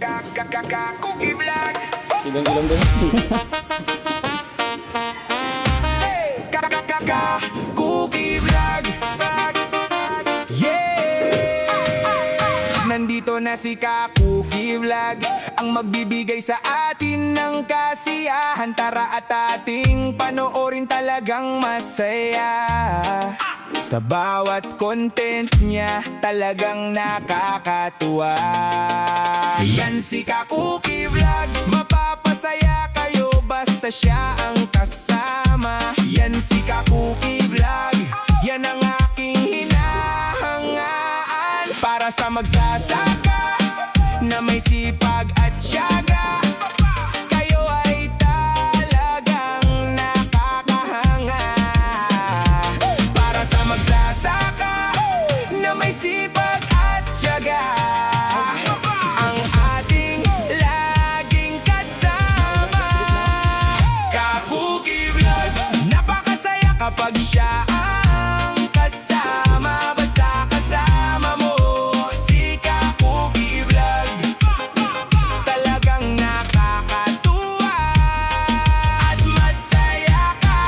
Cookie Vlog. Ibang ilong doon. Cookie Vlog. Yeah! Nandito na si Cookie Vlog, ang magbibigay sa atin ng kasiyahan. Tara at ating panoorin, talagang masaya. Sa bawat content niya, talagang nakakatuwa. Yan si Cookie Vlog, mapapasaya kayo basta siya ang kasama. Yan si Cookie Vlog, yan ang aking hinahangaan. Para sa magsasaka na may sipag at tiyaga, kayo ay talagang nakakahanga. Para sa magsasaka na may sipag at tiyaga, ang ating laging kasama. Cookie Vlog, napakasaya kapag siya ang kasama. Basta kasama mo si Cookie Vlog, talagang nakakatuwa at masaya ka.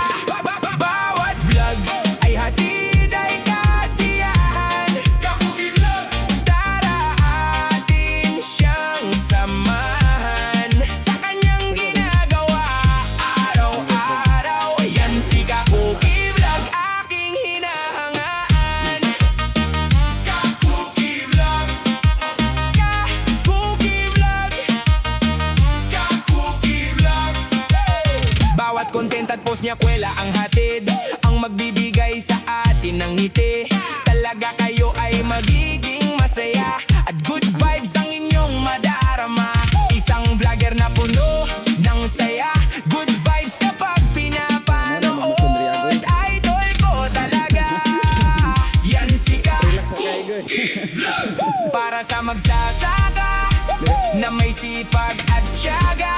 Bawat vlog ay hatid ay kasiyahan. Cookie Vlog, tara atin siyang samahan sa kanyang ginagawa araw-araw. Yan si Cookie Vlog, aking hinahangaan. Cookie Vlog, Cookie Vlog, Cookie Vlog. Bawat content at post niya kwela ang hatid, ang magbibigay sa atin ng ngiti. Talaga kayo ay magiging masaya at good vibes ang inyong madarama. Isang vlogger na puno ng saya, good vibes kapag pinapanood. Idol ko talaga, yan si Cookie Vlog. Para sa magsasaka na may sipag at tiyaga,